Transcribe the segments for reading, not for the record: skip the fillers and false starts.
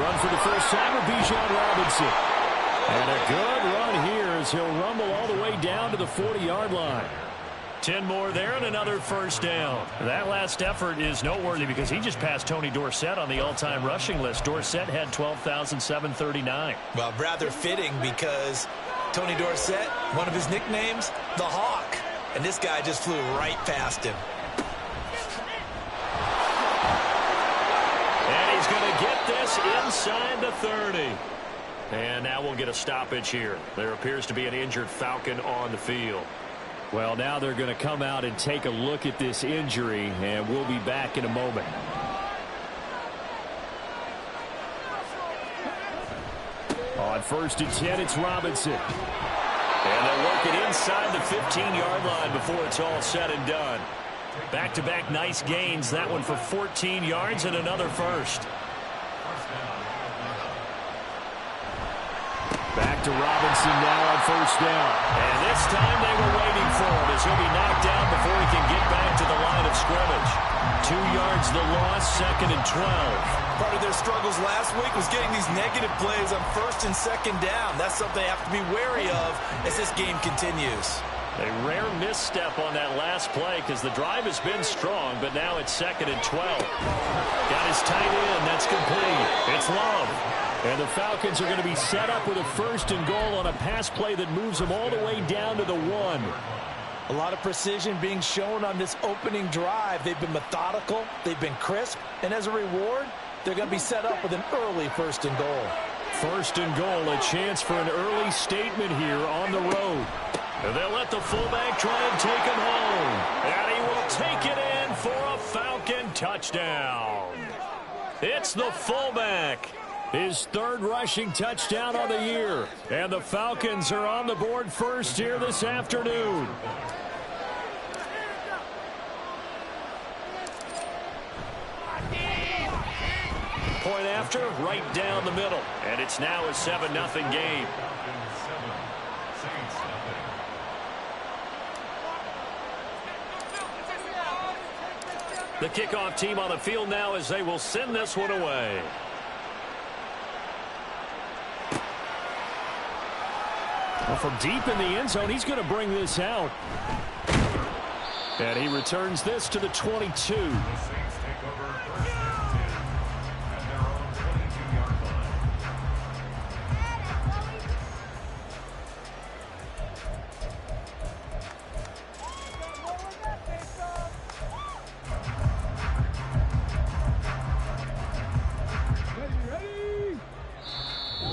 run for the first time with Bijan Robinson. And a good run here as he'll rumble all the way down to the 40-yard line. 10 more there and another first down. That last effort is noteworthy because he just passed Tony Dorsett on the all-time rushing list. Dorsett had 12,739. Well, rather fitting because Tony Dorsett, one of his nicknames, the Hawk. And this guy just flew right past him. And he's going to get this inside the 30. And now we'll get a stoppage here. There appears to be an injured Falcon on the field. Well, now they're going to come out and take a look at this injury, and we'll be back in a moment. On 1st and 10, it's Robinson. And they'll work it inside the 15-yard line before it's all said and done. Back-to-back nice gains, that one for 14 yards and another first. Back to Robinson now on 1st down. And this time they were waiting for him as he'll be knocked down before he can get back to the line of scrimmage. 2 yards the loss, 2nd and 12. Part of their struggles last week was getting these negative plays on 1st and 2nd down. That's something they have to be wary of as this game continues. A rare misstep on that last play because the drive has been strong, but now it's 2nd and 12. Got his tight end. That's complete. It's Love. And the Falcons are going to be set up with a 1st and goal on a pass play that moves them all the way down to the 1. A lot of precision being shown on this opening drive. They've been methodical. They've been crisp. And as a reward, they're going to be set up with an early 1st and goal. 1st and goal, a chance for an early statement here on the road. And they'll let the fullback try and take him home. And he will take it in for a Falcon touchdown. It's the fullback. His 3rd rushing touchdown on the year. And the Falcons are on the board first here this afternoon. Point after, right down the middle. And it's now a 7-0 game. The kickoff team on the field now as they will send this one away. Well, from deep in the end zone, he's going to bring this out. And he returns this to the 22.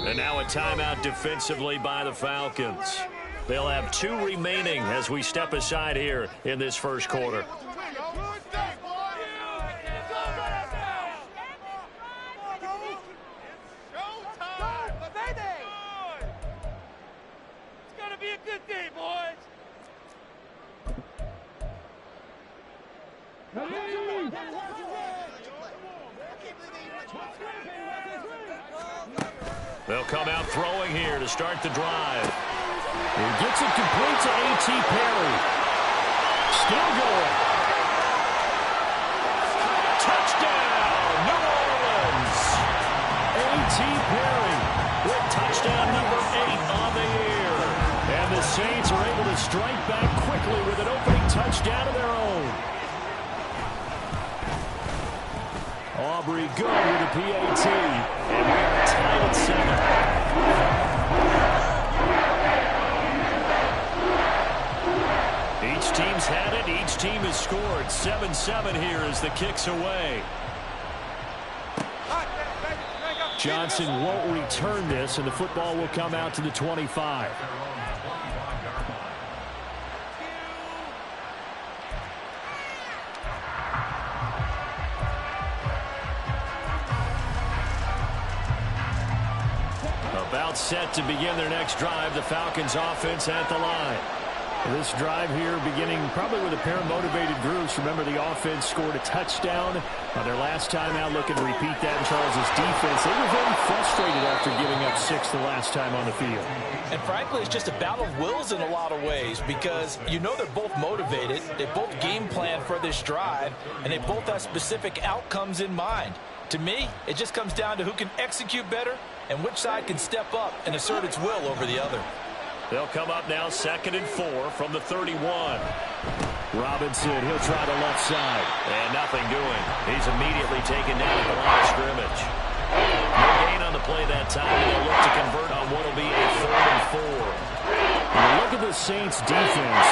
And now a timeout defensively by the Falcons. They'll have 2 remaining as we step aside here in this first quarter. It's gonna be a good day, boys. They'll come out throwing here to start the drive. He gets it complete to A.T. Perry. Still going. Touchdown, New Orleans. A.T. Perry with touchdown number 8 on the year. And the Saints are able to strike back quickly with an opening touchdown of their own. Aubrey good with the PAT. And we're tied at 7. Each team's had it. Each team has scored. 7-7 here as the kick's away. Johnson won't return this, and the football will come out to the 25. About set to begin their next drive. The Falcons offense at the line. This drive here beginning probably with a pair of motivated groups. Remember, the offense scored a touchdown on their last time out, looking to repeat that in Charles' defense. They were very frustrated after giving up 6 the last time on the field. And frankly, it's just a battle of wills in a lot of ways because you know they're both motivated. They both game plan for this drive, and they both have specific outcomes in mind. To me, it just comes down to who can execute better and which side can step up and assert its will over the other. They'll come up now 2nd and 4 from the 31. Robinson, he'll try the left side. And nothing doing. He's immediately taken down at the line of scrimmage. No gain on the play that time, and they'll look to convert on what will be a 3rd and 4. And look at the Saints' defense.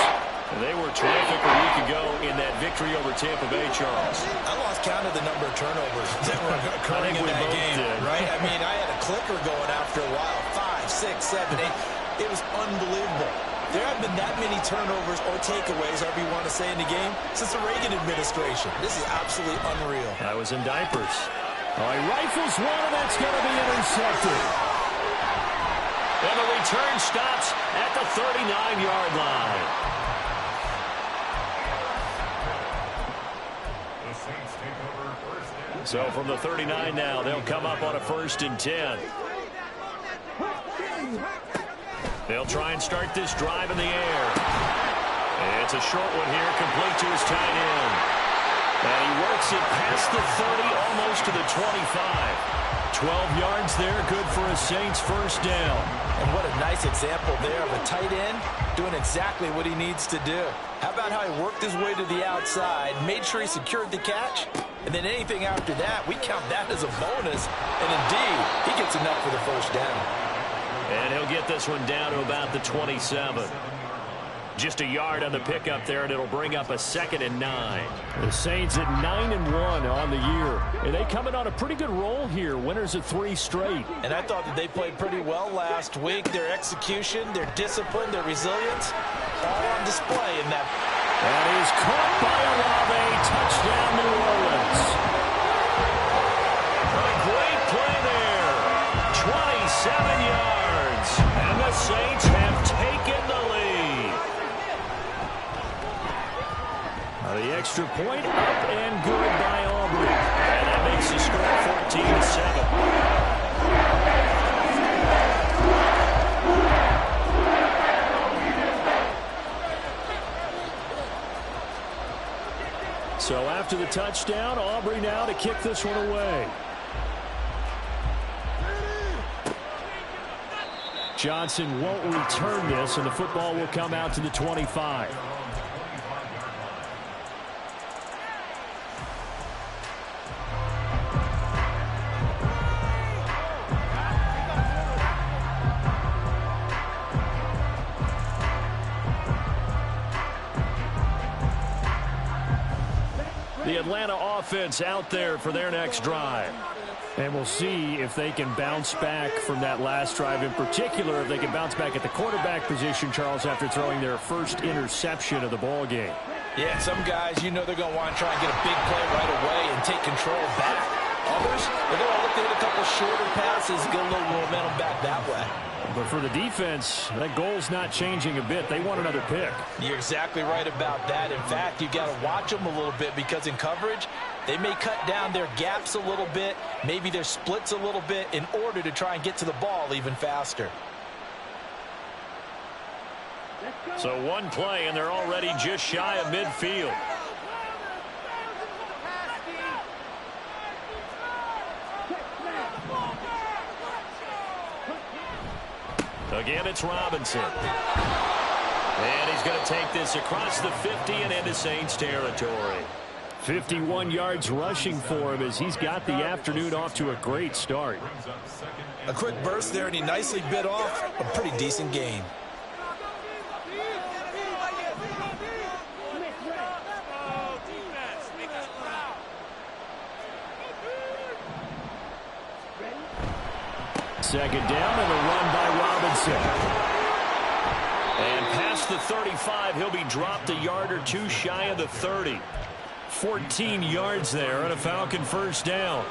They were terrific a week ago in that victory over Tampa Bay, Charles. I lost count of the number of turnovers that were occurring in that game, right? I mean, I had a clicker going after a while. 5, 6, 7, 8. It was unbelievable. There have been that many turnovers or takeaways, however you want to say, in the game since the Reagan administration. This is absolutely unreal. I was in diapers. Oh, he rifles one, and that's going to be intercepted. And the return stops at the 39-yard line. So from the 39 now, they'll come up on a 1st and 10. They'll try and start this drive in the air. It's a short one here, complete to his tight end. And he works it past the 30, almost to the 25. 12 yards there, good for a Saints first down. And what a nice example there of a tight end doing exactly what he needs to do. How about how he worked his way to the outside, made sure he secured the catch, and then anything after that, we count that as a bonus. And indeed, he gets enough for the first down. And he'll get this one down to about the 27. Just a yard on the pickup there, and it'll bring up a 2nd and 9. The Saints at 9-1 on the year. And they coming on a pretty good roll here. Winners of 3 straight. And I thought that they played pretty well last week. Their execution, their discipline, their resilience, all on display in that. That is caught by Olave. Touchdown, New Orleans. A great play there. 27 yards. And the Saints have taken the lead. The extra point up and good by Aubrey. And that makes the score 14-7. So after the touchdown, Aubrey now to kick this one away. Johnson won't return this, and the football will come out to the 25. The Atlanta offense out there for their next drive. And we'll see if they can bounce back from that last drive. In particular, if they can bounce back at the quarterback position, Charles, after throwing their first interception of the ball game. Yeah, some guys, you know they're going to want to try and get a big play right away and take control back. Others, they're going to look to hit a couple shorter passes, get a little momentum back that way. But for the defense, that goal's not changing a bit. They want another pick. You're exactly right about that. In fact, you've got to watch them a little bit because in coverage, they may cut down their gaps a little bit, maybe their splits a little bit in order to try and get to the ball even faster. So one play, and they're already just shy of midfield. Again, it's Robinson. And he's going to take this across the 50 and into Saints territory. 51 yards rushing for him as he's got the afternoon off to a great start. A quick burst there, and he nicely bit off a pretty decent gain. Second down and a run by Robinson. And past the 35, he'll be dropped a yard or two shy of the 30. 14 yards there and a Falcon first down.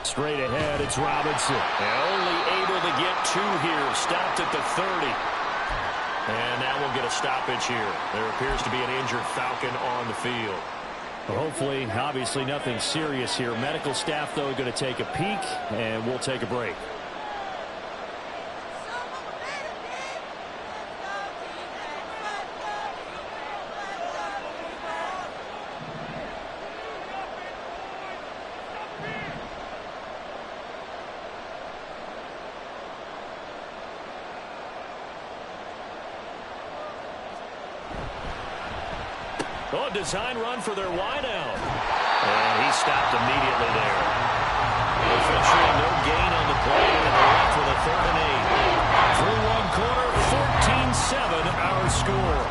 Straight ahead, it's Robinson. Only able to get 2 here. Stopped at the 30. And now we'll get a stoppage here. There appears to be an injured Falcon on the field. Well, hopefully, obviously nothing serious here. Medical staff, though, going to take a peek, and we'll take a break. Oh, design run for their wideout. And he stopped immediately there. Officially, no gain on the play, and they're left with a 3rd and 8. Through one quarter, 14-7 our score.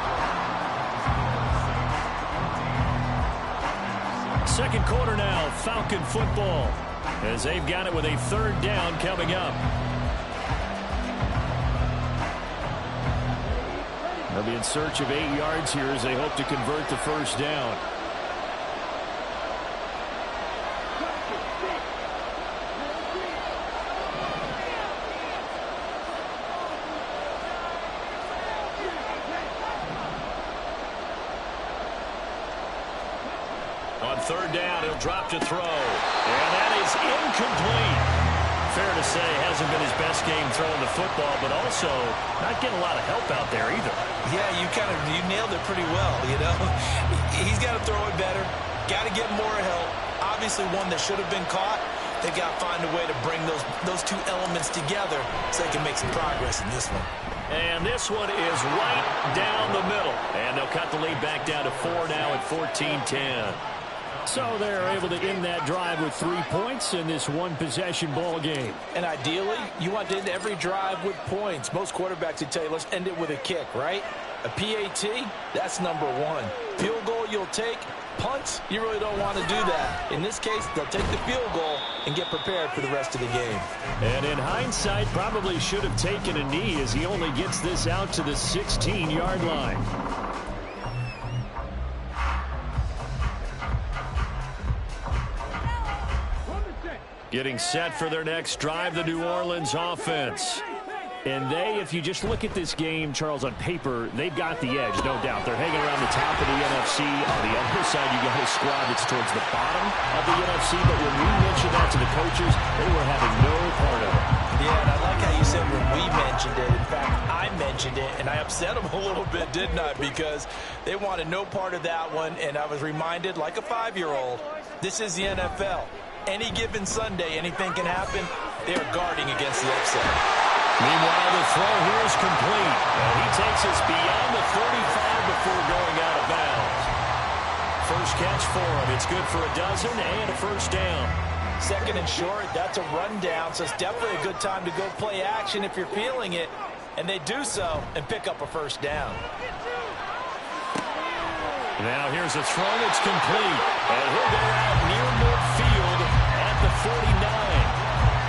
Second quarter now, Falcon football, as they've got it with a 3rd down coming up. They'll be in search of 8 yards here as they hope to convert the 1st down. On 3rd down, he'll drop to throw. And that is incomplete. Fair to say, hasn't been his best game throwing the football, but also not getting a lot of help out there either. Yeah, you nailed it pretty well, you know. He's got to throw it better. Got to get more help. Obviously one that should have been caught. They've got to find a way to bring those 2 elements together so they can make some progress in this one. And this one is right down the middle. And they'll cut the lead back down to 4 now at 14-10. So they're able to end that drive with 3 points in this one-possession ball game. And ideally, you want to end every drive with points. Most quarterbacks would tell you, let's end it with a kick, right? A PAT, that's number 1. Field goal you'll take. Punts, you really don't want to do that. In this case, they'll take the field goal and get prepared for the rest of the game. And in hindsight, probably should have taken a knee as he only gets this out to the 16-yard line. Getting set for their next drive, the New Orleans offense. And if you just look at this game, Charles, on paper, they've got the edge, no doubt. They're hanging around the top of the NFC. On the other side, you got a squad that's towards the bottom of the NFC. But when we mentioned that to the coaches, they were having no part of it. Yeah, and I like how you said when we mentioned it. In fact, I mentioned it, and I upset them a little bit, didn't I? Because they wanted no part of that one, and I was reminded, like a 5-year-old, this is the NFL. Any given Sunday, anything can happen. They are guarding against the upset. Meanwhile, the throw here is complete. And he takes us beyond the 35 before going out of bounds. First catch for him. It's good for a dozen and a 1st down. 2nd and short, that's a rundown, so it's definitely a good time to go play action if you're feeling it. And they do so and pick up a 1st down. Now here's a throw. It's complete. And he'll go out near midfield at the 49.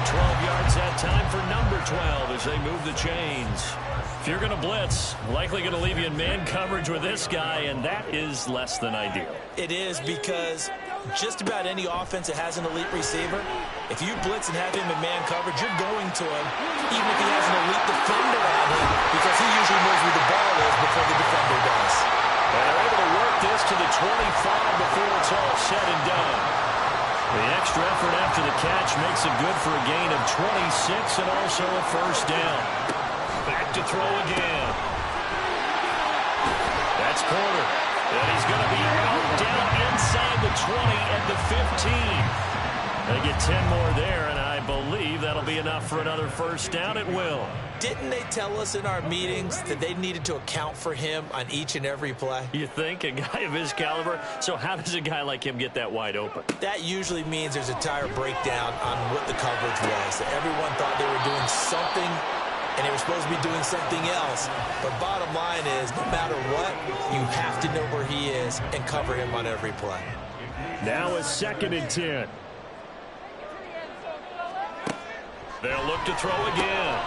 12 yards that time for number 12 as they move the chains. If you're going to blitz, likely going to leave you in man coverage with this guy, and that is less than ideal. It is, because just about any offense that has an elite receiver, if you blitz and have him in man coverage, you're going to him, even if he has an elite defender on him, because he usually knows where the ball is before the defender does. And they're able to work this to the 25 before it's all said and done. The extra effort after the catch makes it good for a gain of 26 and also a 1st down. Back to throw again. That's Porter. And he's going to be out down inside the 20 at the 15. They get 10 more there, and I believe that'll be enough for another 1st down. It will. Didn't they tell us in our meetings that they needed to account for him on each and every play? You think? A guy of his caliber? So how does a guy like him get that wide open? That usually means there's a tire breakdown on what the coverage was. Everyone thought they were doing something, and they were supposed to be doing something else. But bottom line is, no matter what, you have to know where he is and cover him on every play. Now a 2nd and 10. They'll look to throw again.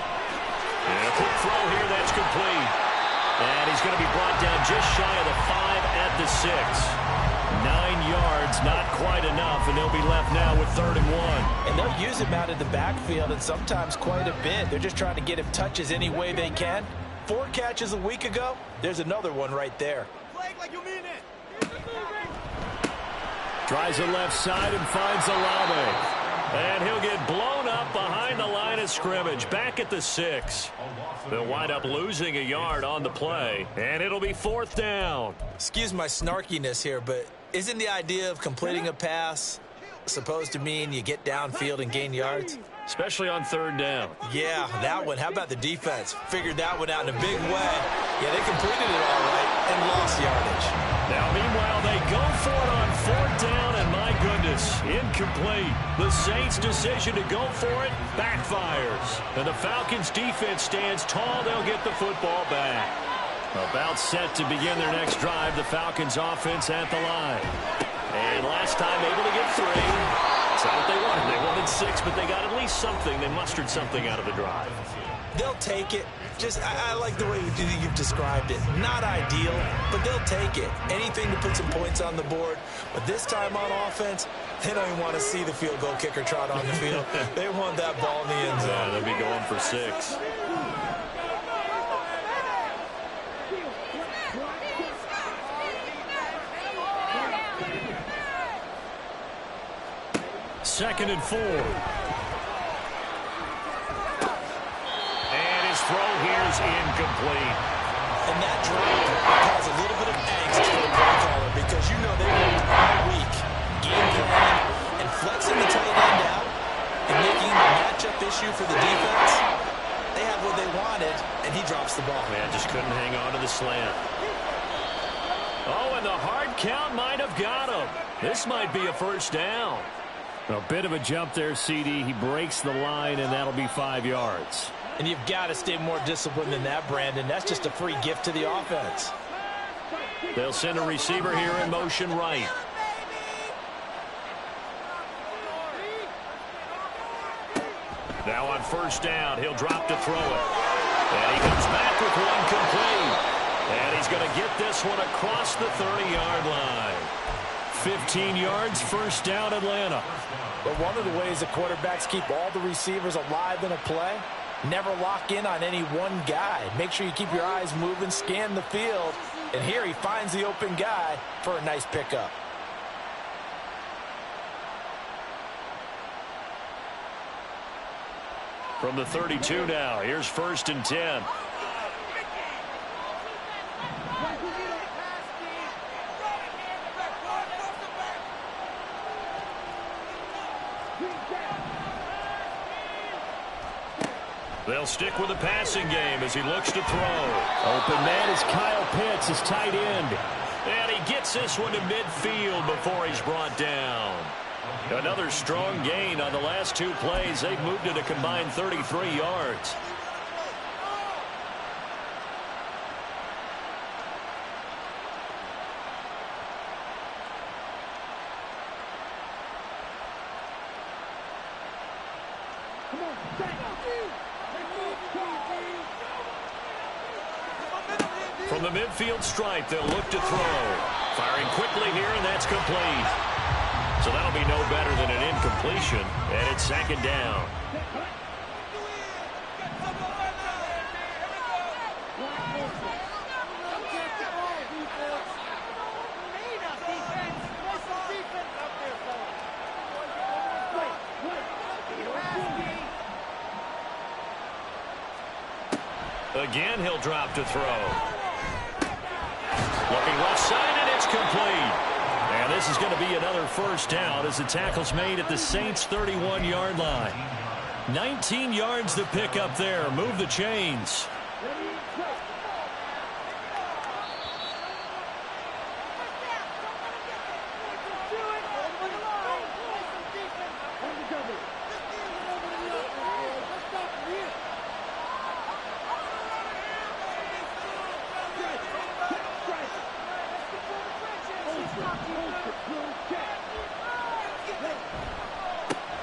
And a quick throw here, that's complete. And he's going to be brought down just shy of the 5 at the 6. 9 yards, not quite enough, and they'll be left now with 3rd and 1. And they'll use him out of the backfield, and sometimes quite a bit. They're just trying to get him touches any way they can. 4 catches a week ago. There's another one right there. Like you mean it. Tries the left side and finds Olave. And he'll get blown up behind the line of scrimmage, back at the 6. They'll wind up losing a yard on the play, and it'll be 4th down. Excuse my snarkiness here, but isn't the idea of completing a pass supposed to mean you get downfield and gain yards? Especially on 3rd down. Yeah, that one. How about the defense? Figured that one out in a big way. Yeah, they completed it all right and lost yardage. Now, meanwhile, they go for it on 4th down, and my goodness, incomplete. The Saints' decision to go for it backfires. And the Falcons' defense stands tall. They'll get the football back. About set to begin their next drive, the Falcons' offense at the line. And last time able to get 3. That's not what they wanted. They wanted 6, but they got at least something. They mustered something out of the drive. They'll take it. I like the way you've described it. Not ideal, but they'll take it. Anything to put some points on the board. But this time on offense, they don't even want to see the field goal kicker trot on the field. They want that ball in the end zone. Yeah, they'll be going for 6. Second and 4. And his throw here is incomplete. And that drop caused a little bit of angst for the play caller because you know they worked all week game planning and flexing the tight end out and making him a matchup issue for the defense. They had what they wanted, and he drops the ball. Man, just couldn't hang on to the slant. Oh, and the hard count might have got him. This might be a 1st down. A bit of a jump there, CD. He breaks the line, and that'll be 5 yards. And you've got to stay more disciplined than that, Brandon. That's just a free gift to the offense. They'll send a receiver here in motion right. Now on 1st down, he'll drop to throw it. And he comes back with one complete. And he's going to get this one across the 30-yard line. 15 yards, 1st down, Atlanta. But one of the ways the quarterbacks keep all the receivers alive in a play, never lock in on any one guy. Make sure you keep your eyes moving, scan the field. And here he finds the open guy for a nice pickup. From the 32 now, here's 1st and 10. They'll stick with the passing game as he looks to throw. Open man is Kyle Pitts, his tight end. And he gets this one to midfield before he's brought down. Another strong gain on the last 2 plays. They've moved it a combined 33 yards. From the midfield stripe, they'll look to throw. Firing quickly here, and that's complete. So that'll be no better than an incompletion, and it's 2nd down. Again, he'll drop to throw. Looking left side, and it's complete. And this is going to be another 1st down as the tackle's made at the Saints' 31-yard line. 19 yards to pick up there. Move the chains.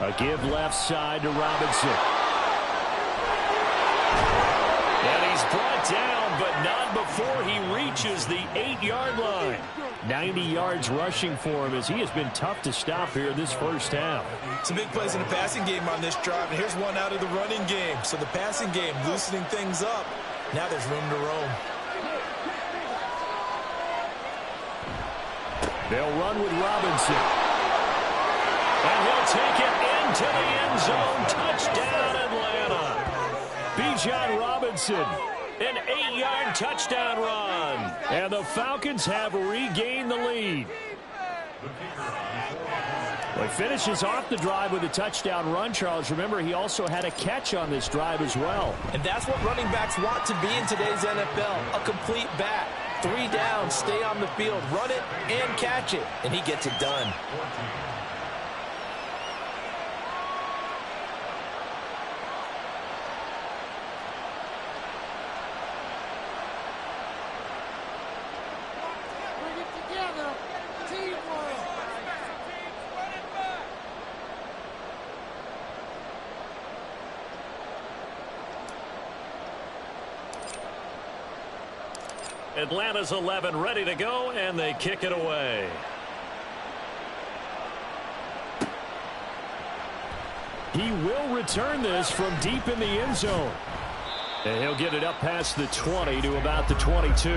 A give left side to Robinson. And he's brought down, but not before he reaches the 8-yard line. 90 yards rushing for him as he has been tough to stop here this first half. Some big plays in the passing game on this drive, and here's one out of the running game. So the passing game loosening things up. Now there's room to roam. They'll run with Robinson. And he'll take it into the end zone. Touchdown, Atlanta. Bijan Robinson, an 8-yard touchdown run. And the Falcons have regained the lead. Well, he finishes off the drive with a touchdown run, Charles. Remember, he also had a catch on this drive as well. And that's what running backs want to be in today's NFL, a complete back. 3 downs, stay on the field, run it, and catch it. And he gets it done. Atlanta's 11 ready to go, and they kick it away. He will return this from deep in the end zone. And he'll get it up past the 20 to about the 22.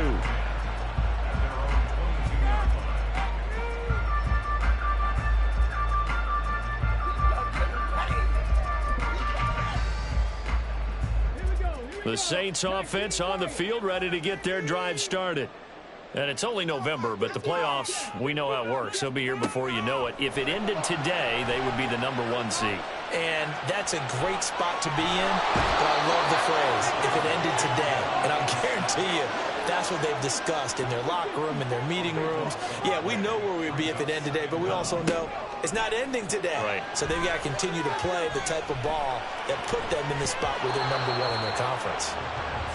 The Saints offense on the field ready to get their drive started. And it's only November, but the playoffs, we know how it works. They'll be here before you know it. If it ended today, they would be the #1 seed. And that's a great spot to be in, but I love the phrase, if it ended today. And I'll guarantee you, that's what they've discussed in their locker room, in their meeting rooms. Yeah, we know where we'd be if it ended today, but we also know it's not ending today. Right. So they've got to continue to play the type of ball that put them in the spot where they're #1 in their conference.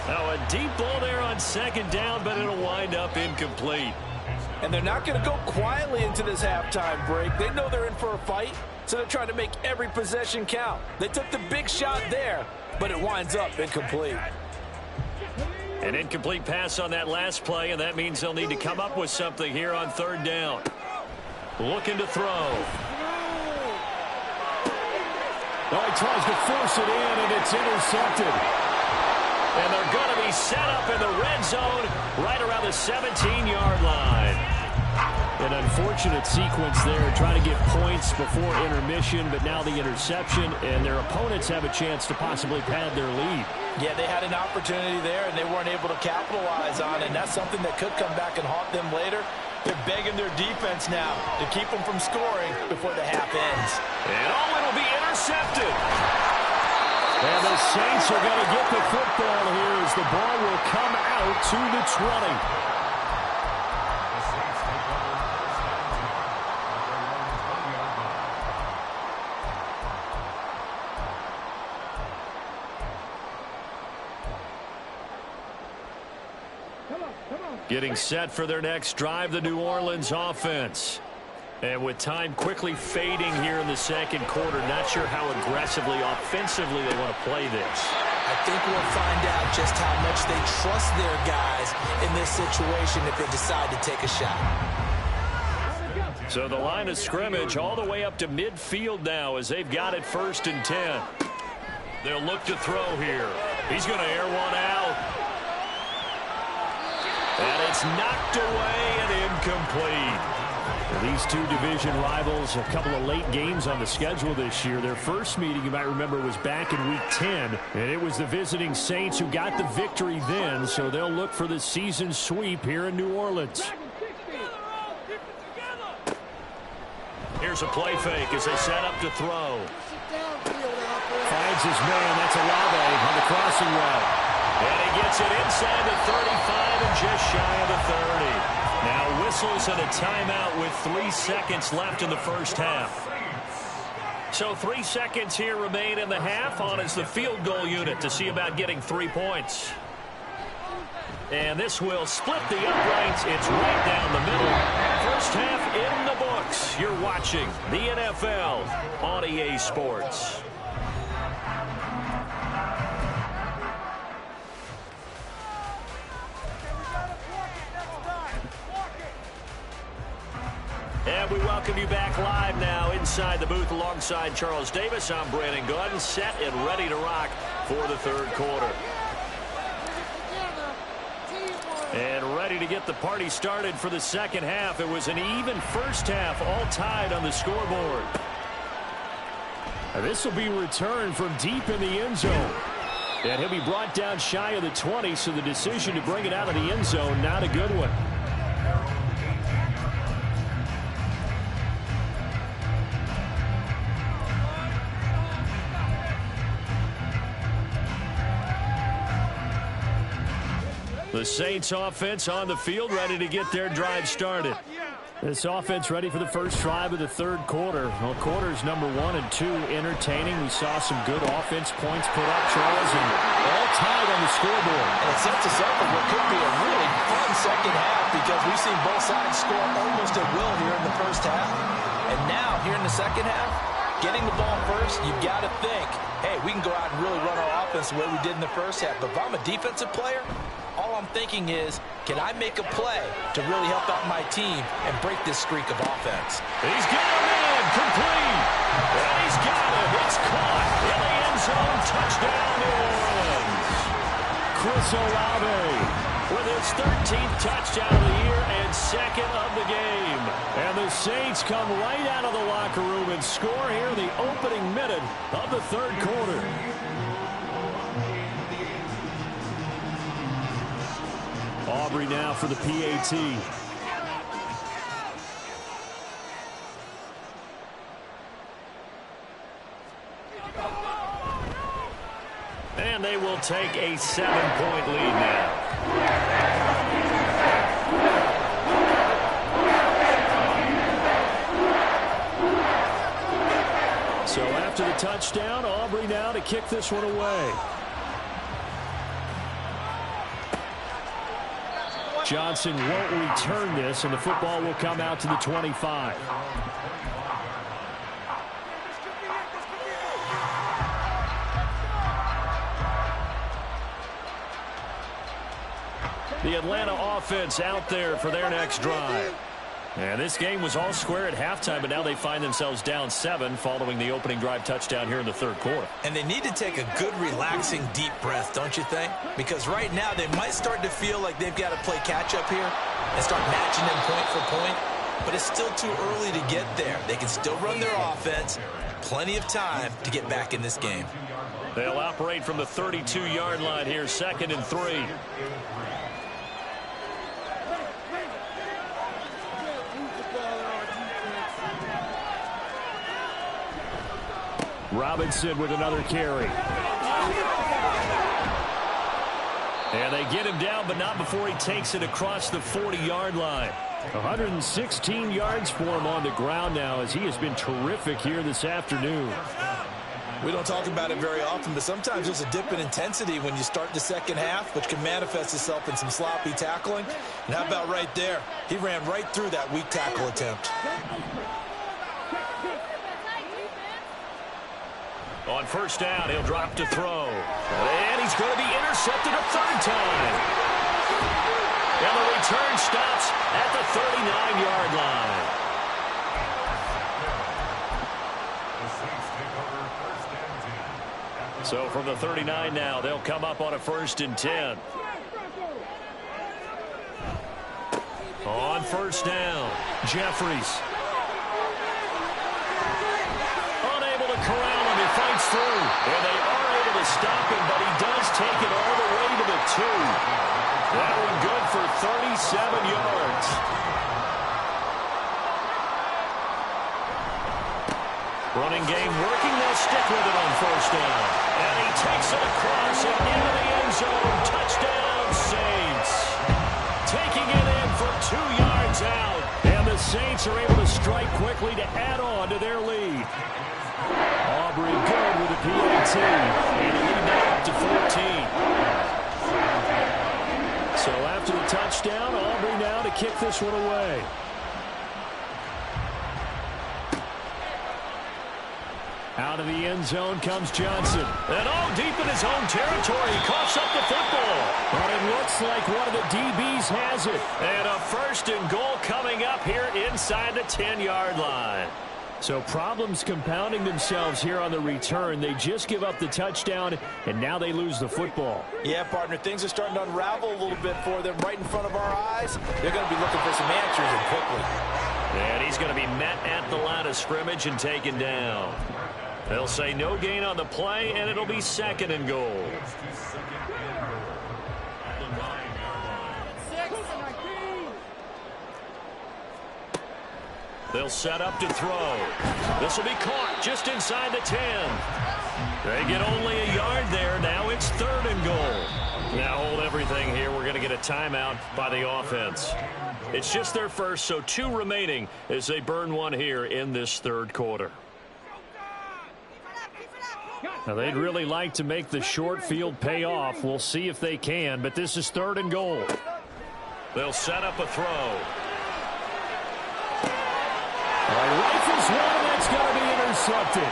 Now a deep ball there on second down, but it'll wind up incomplete. And they're not going to go quietly into this halftime break. They know they're in for a fight, so they're trying to make every possession count. They took the big shot there, but it winds up incomplete. An incomplete pass on that last play, and that means they'll need to come up with something here on third down. Looking to throw. Oh, he tries to force it in, and it's intercepted. And they're going to be set up in the red zone right around the 17-yard line. An unfortunate sequence there, trying to get points before intermission, but now the interception, and their opponents have a chance to possibly pad their lead. Yeah, they had an opportunity there, and they weren't able to capitalize on it, and that's something that could come back and haunt them later. They're begging their defense now to keep them from scoring before the half ends. And it'll be intercepted. And the Saints are going to get the football here as the ball will come out to the 20. Getting set for their next drive, the New Orleans offense. And with time quickly fading here in the second quarter, not sure how aggressively, offensively they want to play this. I think we'll find out just how much they trust their guys in this situation if they decide to take a shot. So the line of scrimmage all the way up to midfield now as they've got it 1st and 10. They'll look to throw here. He's going to air one out. And it's knocked away and incomplete. These two division rivals, a couple of late games on the schedule this year. Their first meeting, you might remember, was back in Week 10. And it was the visiting Saints who got the victory then. So they'll look for the season sweep here in New Orleans. Here's a play fake as they set up to throw. Finds his man. That's Olave on the crossing route. And he gets it inside the 35 and just shy of the 30. Now whistles and a timeout with 3 seconds left in the first half. So 3 seconds here remain in the half. On is the field goal unit to see about getting 3 points. And this will split the uprights. It's right down the middle. First half in the books. You're watching the NFL on EA Sports. And we welcome you back live now inside the booth alongside Charles Davis. I'm Brandon Gunn, set and ready to rock for the third quarter. And ready to get the party started for the second half. It was an even first half, all tied on the scoreboard. This will be returned from deep in the end zone. And he'll be brought down shy of the 20, so the decision to bring it out of the end zone, not a good one. The Saints offense on the field, ready to get their drive started. This offense ready for the first drive of the third quarter. Well, quarters number 1 and 2 entertaining. We saw some good offense points put up, Charles, and all tied on the scoreboard. And it sets us up for what could be a really fun second half because we've seen both sides score almost at will here in the first half. And now, here in the second half, getting the ball first, you've got to think, hey, we can go out and really run our offense the way we did in the first half. But if I'm a defensive player, all I'm thinking is, can I make a play to really help out my team and break this streak of offense? He's got him in, complete. And he's got him. It's caught in the end zone. Touchdown, New Orleans. Chris Olave with his 13th touchdown of the year and second of the game. And the Saints come right out of the locker room and score here in the opening minute of the third quarter. Aubrey now for the PAT. And they will take a 7-point lead now. So after the touchdown, Aubrey now to kick this one away. Johnson won't return this, and the football will come out to the 25. The Atlanta offense out there for their next drive. And this game was all square at halftime, but now they find themselves down 7 following the opening drive touchdown here in the third quarter. And they need to take a good, relaxing, deep breath, don't you think? Because right now they might start to feel like they've got to play catch-up here and start matching them point for point. But it's still too early to get there. They can still run their offense. Plenty of time to get back in this game. They'll operate from the 32-yard line here, 2nd and 3. Robinson with another carry. And they get him down, but not before he takes it across the 40-yard line. 116 yards for him on the ground now as he has been terrific here this afternoon. We don't talk about it very often, but sometimes there's a dip in intensity when you start the second half, which can manifest itself in some sloppy tackling. And how about right there? He ran right through that weak tackle attempt. On first down, he'll drop to throw. And he's going to be intercepted a third time. And the return stops at the 39-yard line. So from the 39 now, they'll come up on a 1st and 10. On first down, Jeffries. Unable to corral him, he fights through. And they are able to stop him, but he does take it all the way to the 2. That one good for 37 yards. Running game working, they'll stick with it on first down. And he takes it across and into the end zone. Touchdown, Saints. Taking it in for 2 yards out. And the Saints are able to strike quickly to add on to their lead. Aubrey good with the PAT. And the lead now up to 14. So after the touchdown, Aubrey now to kick this one away. Out of the end zone comes Johnson. And deep in his own territory, he coughs up the football. But it looks like one of the DBs has it. And a first and goal coming up here inside the 10-yard line. So problems compounding themselves here on the return. They just give up the touchdown, and now they lose the football. Yeah, partner, things are starting to unravel a little bit for them right in front of our eyes. They're going to be looking for some answers and quickly. And he's going to be met at the line of scrimmage and taken down. They'll say no gain on the play, and it'll be second and goal. They'll set up to throw. This will be caught just inside the 10. They get only a yard there. Now it's third and goal. Now hold everything here. We're going to get a timeout by the offense. It's just their first, so 2 remaining as they burn one here in this third quarter. Now they'd really like to make the short field pay off. We'll see if they can, but this is third and goal. They'll set up a throw. Rifles one, and that's going to be intercepted.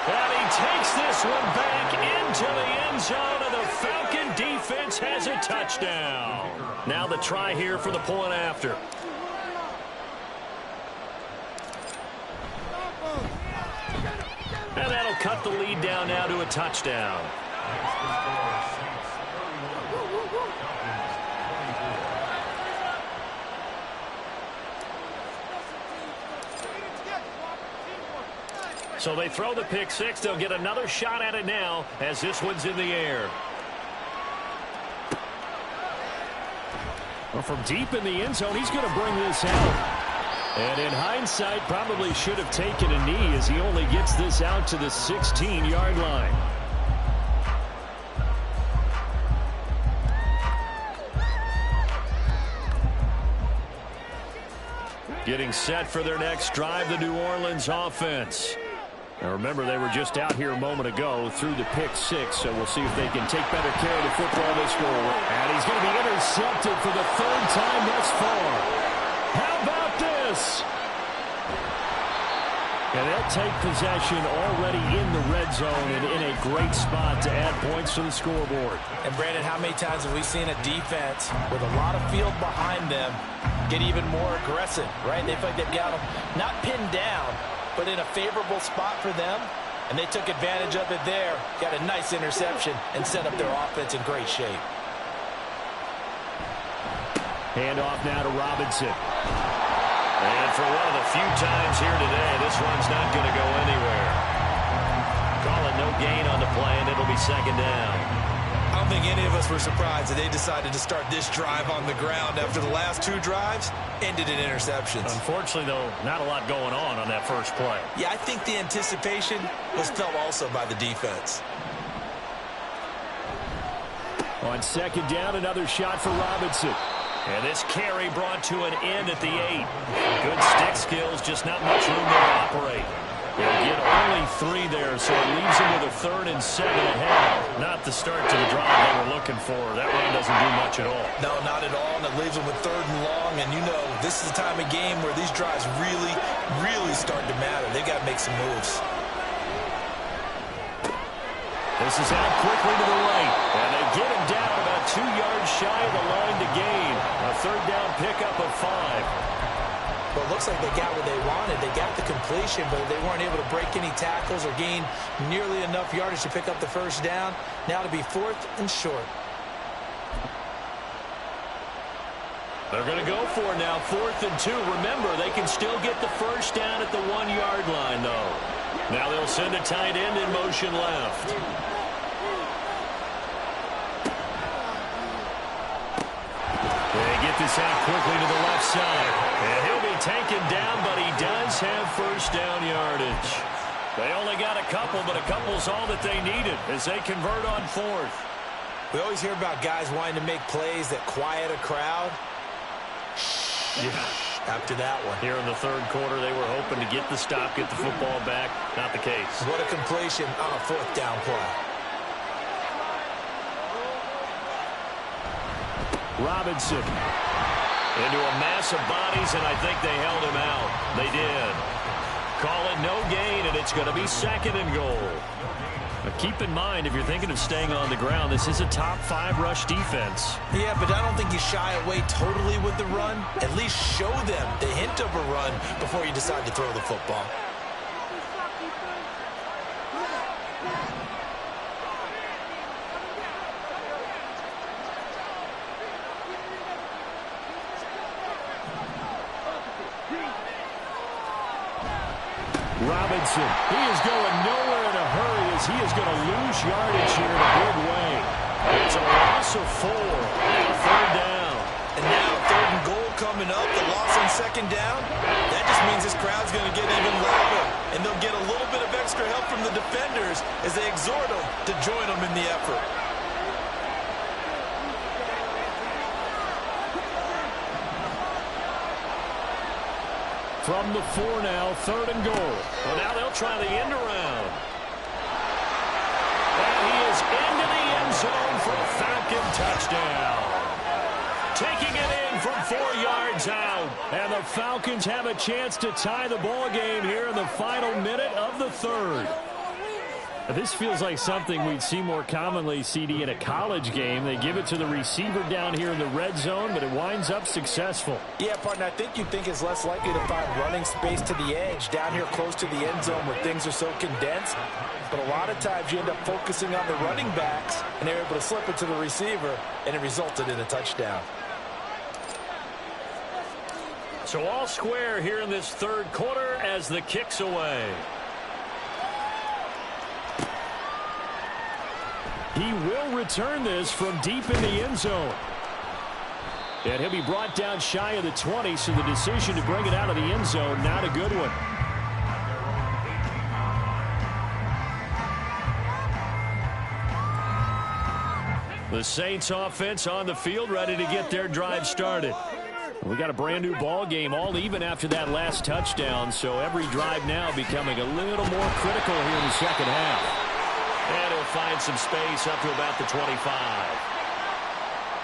And he takes this one back into the end zone, and the Falcon defense has a touchdown. Now the try here for the point after. And that'll cut the lead down now to a touchdown. So they throw the pick six. They'll get another shot at it now as this one's in the air. Well, from deep in the end zone, he's going to bring this out. And in hindsight, probably should have taken a knee as he only gets this out to the 16-yard line. Getting set for their next drive, the New Orleans offense. Now remember, they were just out here a moment ago through the pick six, so we'll see if they can take better care of the football this goal. And he's going to be intercepted for the third time thus far. How about this? And they'll take possession already in the red zone and in a great spot to add points to the scoreboard. And Brandon, how many times have we seen a defense with a lot of field behind them get even more aggressive, right? They feel like they've got them not pinned down, but in a favorable spot for them, and they took advantage of it there, got a nice interception, and set up their offense in great shape. Hand off now to Robinson. And for one of the few times here today, this one's not going to go anywhere. Call it no gain on the play, and it'll be second down. I don't think any of us were surprised that they decided to start this drive on the ground after the last 2 drives ended in interceptions. Unfortunately, though, not a lot going on that first play. Yeah, I think the anticipation was felt also by the defense. On second down, another shot for Robinson. And this carry brought to an end at the 8. Good stick skills, just not much room there to operate. They'll get only 3 there, so it leaves them with a 3rd and 7 ahead. Not the start to the drive they were looking for. That run doesn't do much at all. No, not at all, and it leaves them with 3rd and long. And you know, this is the time of game where these drives really, really start to matter. They've got to make some moves. This is out quickly to the right, and they get him down about 2 yards shy of the line to gain. A 3rd down pickup of 5. Well, it looks like they got what they wanted. They got the completion, but they weren't able to break any tackles or gain nearly enough yardage to pick up the 1st down. Now to be 4th and short. They're going to go for it now, 4th and 2. Remember, they can still get the 1st down at the 1-yard line, though. Now they'll send a tight end in motion left. They get this out quickly to the left side. And he'll be taken down, but he does have 1st down yardage. They only got a couple, but a couple's all that they needed as they convert on 4th. We always hear about guys wanting to make plays that quiet a crowd. Yeah. After that one. Here in the 3rd quarter, they were hoping to get the stop, get the football back. Not the case. What a completion on a 4th down play. Robinson into a mass of bodies, and I think they held him out. They did. Call it no gain, and it's going to be 2nd and goal. But keep in mind, if you're thinking of staying on the ground, this is a top 5 rush defense. Yeah, but I don't think you shy away totally with the run. At least show them the hint of a run before you decide to throw the football. Robinson, he is going nowhere in a hurry as he is going to lose yardage here in a big way. It's a loss of 4. 3rd down. And now 3rd and goal coming up. The loss on 2nd down. That just means this crowd's going to get even louder. And they'll get a little bit of extra help from the defenders as they exhort them to join them in the effort. From the 4 now, 3rd and goal. Well, now they'll try the end around. And he is into the end zone for a Falcon touchdown. Taking it in from 4 yards out. And the Falcons have a chance to tie the ball game here in the final minute of the 3rd. This feels like something we'd see more commonly, CD, in a college game. They give it to the receiver down here in the red zone, but it winds up successful. Yeah, partner, I think you'd think it's less likely to find running space to the edge down here close to the end zone where things are so condensed. But a lot of times you end up focusing on the running backs, and they're able to slip it to the receiver, and it resulted in a touchdown. So all square here in this 3rd quarter as the kick's away. He will return this from deep in the end zone. And he'll be brought down shy of the 20, so the decision to bring it out of the end zone, not a good one. The Saints offense on the field, ready to get their drive started. We got a brand new ball game, all even after that last touchdown, so every drive now becoming a little more critical here in the 2nd half. And he'll find some space up to about the 25.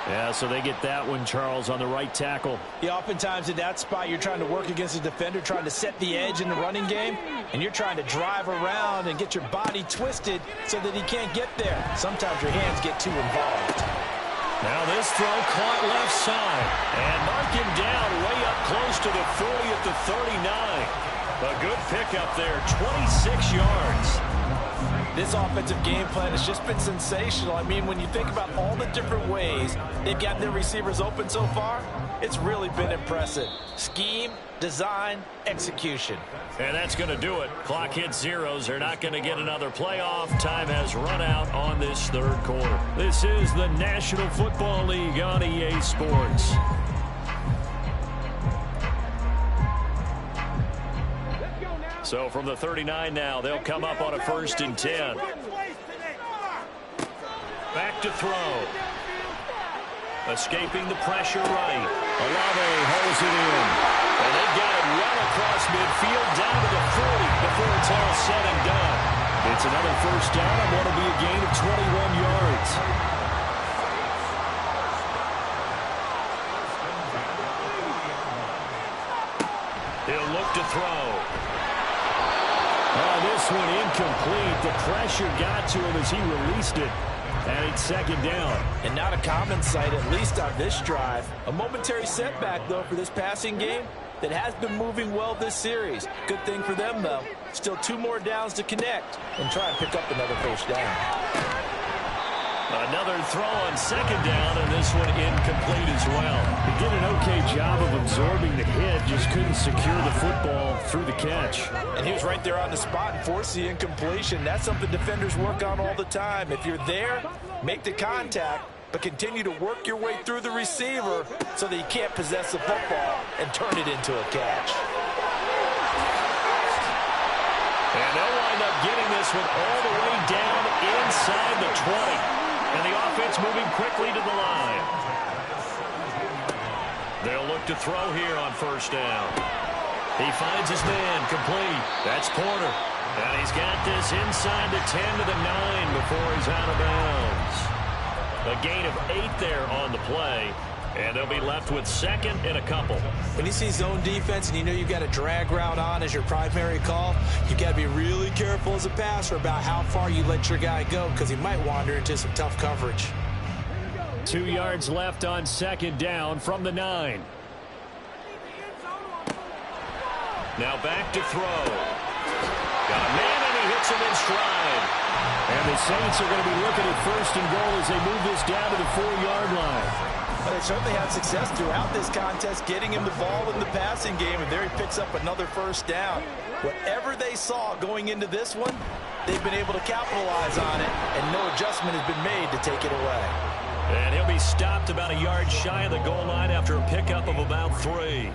Yeah, so they get that one, Charles, on the right tackle. Yeah, oftentimes in that spot, you're trying to work against a defender, trying to set the edge in the running game, and you're trying to drive around and get your body twisted so that he can't get there. Sometimes your hands get too involved. Now this throw caught left side. And mark him down way up close to the 40 at the 39. A good pickup there, 26 yards. This offensive game plan has just been sensational. I mean, when you think about all the different ways they've gotten their receivers open so far, it's really been impressive. Scheme, design, execution. And that's going to do it. Clock hits zeros. They're not going to get another playoff. Time has run out on this 3rd quarter. This is the National Football League on EA Sports. So from the 39 now, they'll come up on a 1st and 10. Back to throw. Escaping the pressure right. Olave holds it in. And they've got it well across midfield down to the 40 before it's all said and done. It's another 1st down and what will be a gain of 21 yards. He'll look to throw. Oh, this one incomplete. The pressure got to him as he released it. And it's 2nd down. And not a common sight, at least on this drive. A momentary setback, though, for this passing game that has been moving well this series. Good thing for them, though. Still 2 more downs to connect and try and pick up another 1st down. Another throw on 2nd down, and this one incomplete as well. He did an okay job of absorbing the hit, just couldn't secure the football through the catch. And he was right there on the spot and forced the incompletion. That's something defenders work on all the time. If you're there, make the contact, but continue to work your way through the receiver so that he can't possess the football and turn it into a catch. And they'll wind up getting this one all the way down inside the 20. And the offense moving quickly to the line. They'll look to throw here on 1st down. He finds his man complete. That's Porter. And he's got this inside the 10 to the 9 before he's out of bounds. A gain of 8 there on the play. And they'll be left with second and a couple. When you see zone defense and you know you've got a drag route on as your primary call, you've got to be really careful as a passer about how far you let your guy go because he might wander into some tough coverage. 2 yards left on second down from the 9. Now back to throw. Got a man, and he hits him in stride. And the Saints are going to be looking at first and goal as they move this down to the 4-yard line. But they certainly had success throughout this contest, getting him the ball in the passing game, and there he picks up another first down. Whatever they saw going into this one, they've been able to capitalize on it, and no adjustment has been made to take it away. And he'll be stopped about a yard shy of the goal line after a pickup of about 3.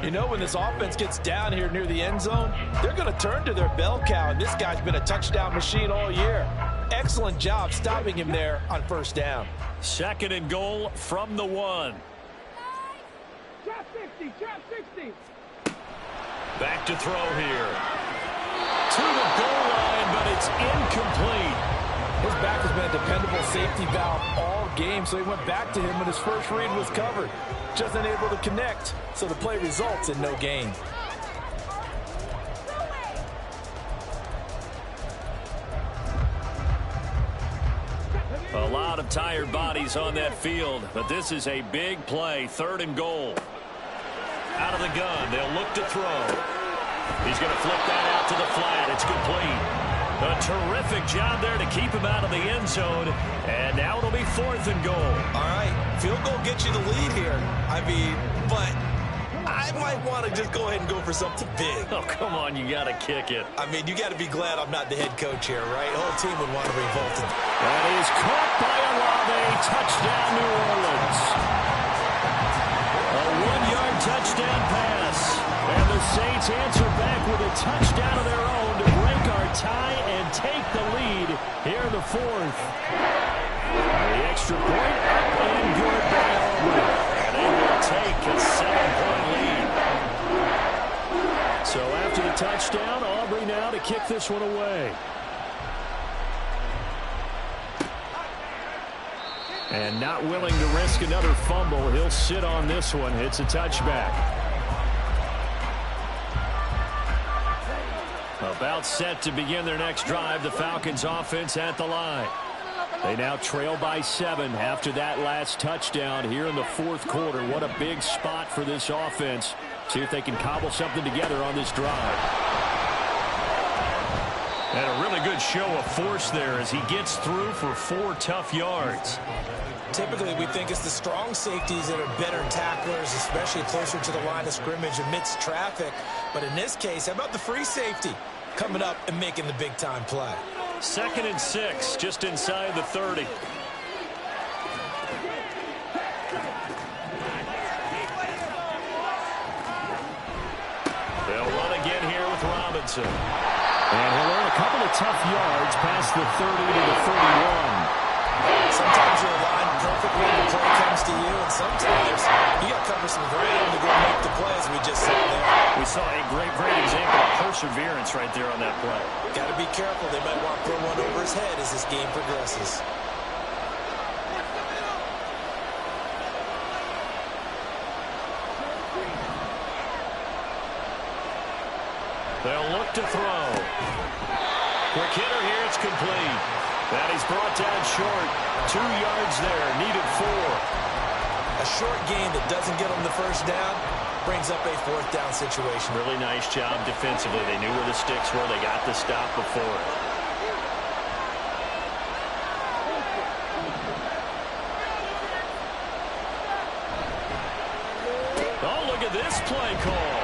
You know, when this offense gets down here near the end zone, they're going to turn to their bell cow, and this guy's been a touchdown machine all year. Excellent job stopping him there on first down. Second and goal from the 1. Trap 60, trap 60. Back to throw here. To the goal line, but it's incomplete. His back has been a dependable safety valve all game, so he went back to him when his first read was covered. Just unable to connect, so the play results in no gain. A lot of tired bodies on that field, but this is a big play. 3rd and goal. Out of the gun, they'll look to throw. He's going to flip that out to the flat. It's complete. A terrific job there to keep him out of the end zone. And now it'll be 4th and goal. All right, field goal gets you the lead here. I mean, but I might want to just go ahead and go for something big. Oh, come on, you got to kick it. I mean, you got to be glad I'm not the head coach here, right? The whole team would want to revolt. That is caught by Olave. Touchdown, New Orleans. A 1-yard touchdown pass. And the Saints answer back with a touchdown of their own to break our tie and take the lead here in the 4th. The extra point up and good by Auburn. And they will take a 7-point lead. So after the touchdown, Aubrey now to kick this one away. And not willing to risk another fumble, he'll sit on this one. It's a touchback. About set to begin their next drive, the Falcons offense at the line. They now trail by 7 after that last touchdown here in the 4th quarter. What a big spot for this offense. See if they can cobble something together on this drive. And a really good show of force there as he gets through for 4 tough yards. Typically, we think it's the strong safeties that are better tacklers, especially closer to the line of scrimmage amidst traffic. But in this case, how about the free safety coming up and making the big-time play? 2nd and 6, just inside the 30. They'll run again here with Robinson. And he'll earn a couple of tough yards past the 30 to the 31. Sometimes you're aligned perfectly when the play comes to you, and sometimes you got to cover some ground to go make the play, as we just saw there. We saw a great example of perseverance right there on that play. Got to be careful. They might want to throw one over his head as this game progresses. They'll look to throw. Quick hitter here, it's complete. That is brought down short. 2 yards there, needed 4. A short gain that doesn't get them the first down brings up a 4th down situation. Really nice job defensively. They knew where the sticks were. They got the stop before it. Oh, look at this play call.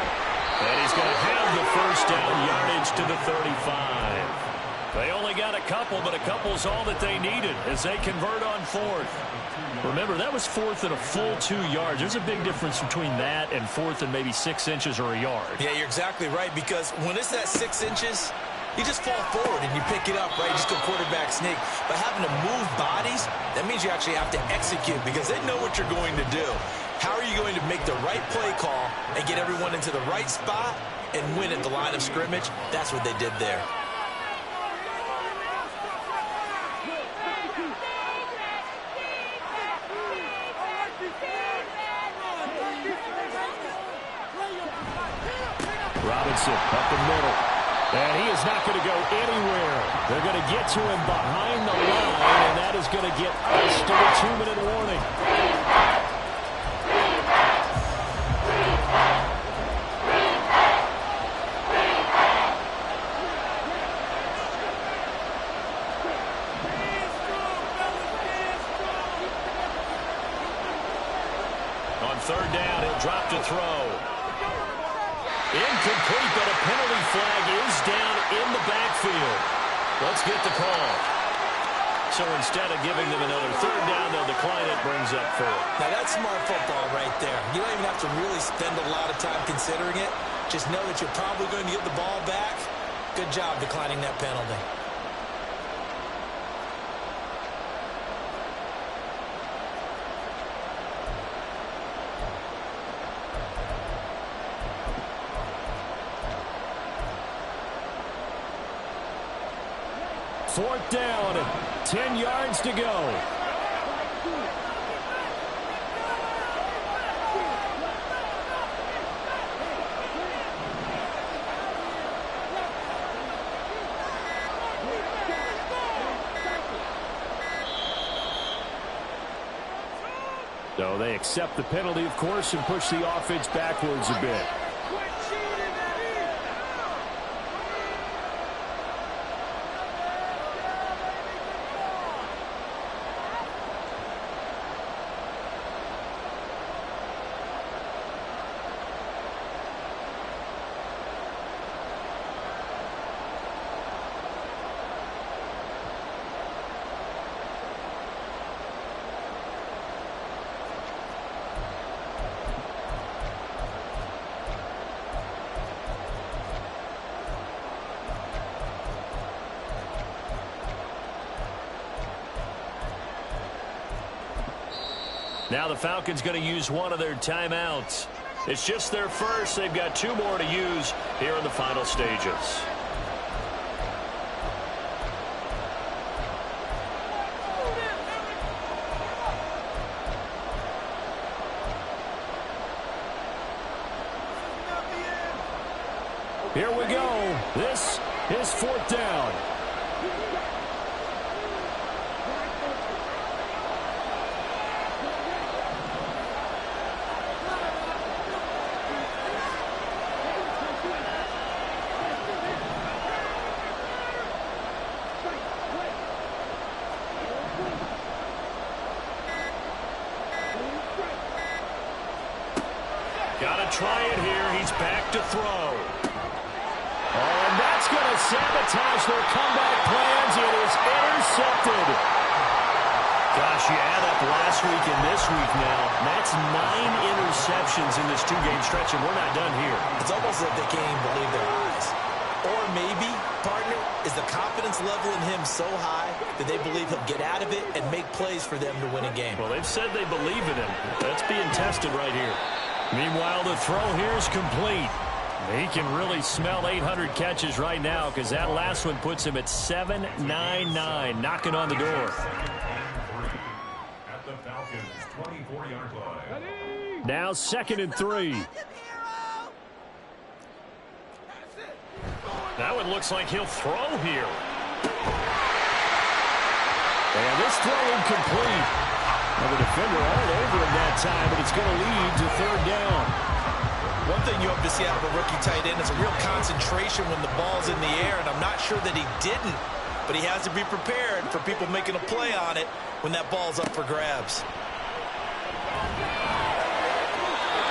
And he's going to have the first down, yardage to the 35. They only got a couple, but a couple's all that they needed as they convert on 4th. Remember, that was 4th and a full 2 yards. There's a big difference between that and 4th and maybe 6 inches or a yard. Yeah, you're exactly right, because when it's that 6 inches, you just fall forward and you pick it up, right? You just go quarterback sneak. But having to move bodies, that means you actually have to execute because they know what you're going to do. How are you going to make the right play call and get everyone into the right spot and win at the line of scrimmage? That's what they did there. Robinson up the middle. And he is not going to go anywhere. They're going to get to him behind the line, and that is going to get us to the 2-minute warning. On third down, he'll drop to throw. Incomplete, but a penalty flag is down in the backfield. Let's get the call. So instead of giving them another third down, they'll decline it, brings up fourth. Now that's smart football right there. You don't even have to really spend a lot of time considering it. Just know that you're probably going to get the ball back. Good job declining that penalty. Fourth down, 10 yards to go. So they accept the penalty, of course, and push the offense backwards a bit. Now the Falcons going to use one of their timeouts. It's just their first. They've got 2 more to use here in the final stages. Here we go. This is fourth down. Got to try it here. He's back to throw. Oh, and that's going to sabotage their comeback plans. It is intercepted. Gosh, you add up last week and this week now. That's 9 interceptions in this 2-game stretch, and we're not done here. It's almost like they can't even believe their eyes. Or maybe, partner, is the confidence level in him so high that they believe he'll get out of it and make plays for them to win a game. Well, they've said they believe in him. That's being tested right here. Meanwhile, the throw here is complete. He can really smell 800 catches right now because that last one puts him at 799, knocking on the door. At the Falcons' 24-yard line. Now 2nd and 3. Now it looks like he'll throw here. And this throw incomplete. Well, the defender all over him that time, but it's going to lead to third down. One thing you hope to see out of a rookie tight end is a real concentration when the ball's in the air, and I'm not sure that he didn't, but he has to be prepared for people making a play on it when that ball's up for grabs.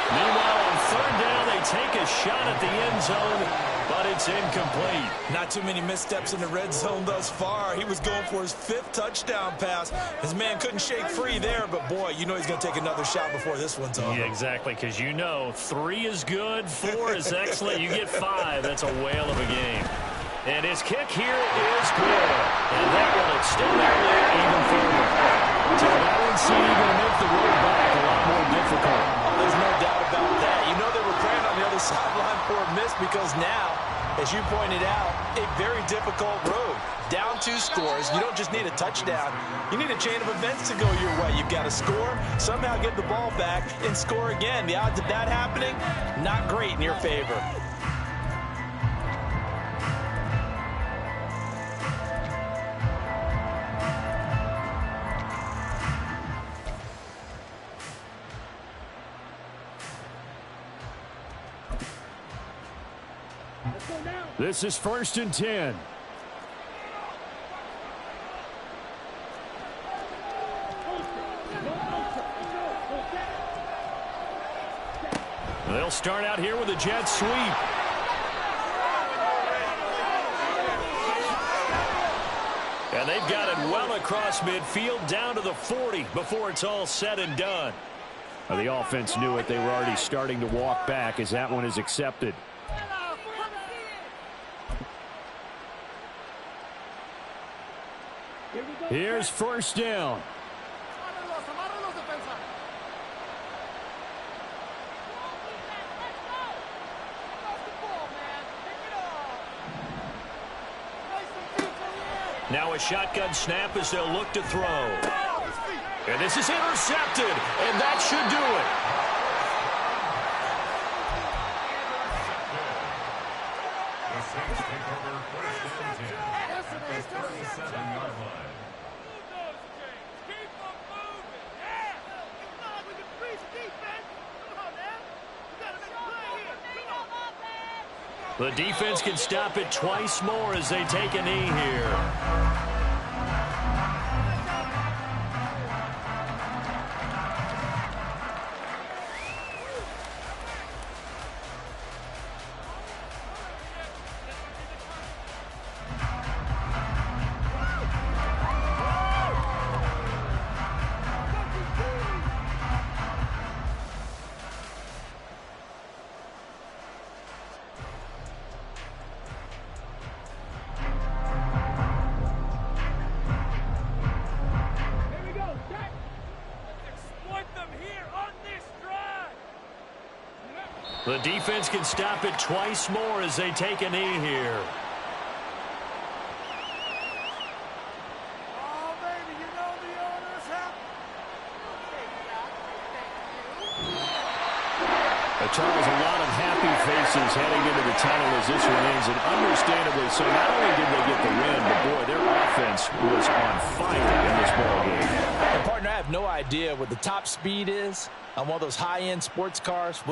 Meanwhile, on third down, they take a shot at the end zone, but it's incomplete. Not too many missteps in the red zone thus far. He was going for his 5th touchdown pass. His man couldn't shake free there, but boy, you know he's going to take another shot before this one's over. Yeah, exactly, because you know 3 is good, 4 is excellent. You get 5. That's a whale of a game. And his kick here is good. And that will extend their lead even further. So that one's going to make the road back a lot more difficult. Oh, there's no doubt about that. You know they were praying on the other sideline for a miss because now, as you pointed out, a very difficult road. Down 2 scores. You don't just need a touchdown. You need a chain of events to go your way. You've got to score, somehow get the ball back, and score again. The odds of that happening, not great in your favor. This is 1st and 10. They'll start out here with a jet sweep. And they've got it well across midfield down to the 40 before it's all said and done. Well, the offense knew it. They were already starting to walk back as that one is accepted. Here's 1st down. Now a shotgun snap as they'll look to throw. And this is intercepted, and that should do it. The Saints take over 1st and 10 at the 37-yard line. The defense can stop it twice more as they take a knee here. The defense can stop it twice more as they take a knee here. Charles, a lot of happy faces heading into the tunnel as this one ends, and understandably so. Not only did they get the win, but boy, their offense was on fire in this ballgame. And partner, I have no idea what the top speed is on one of those high-end sports cars.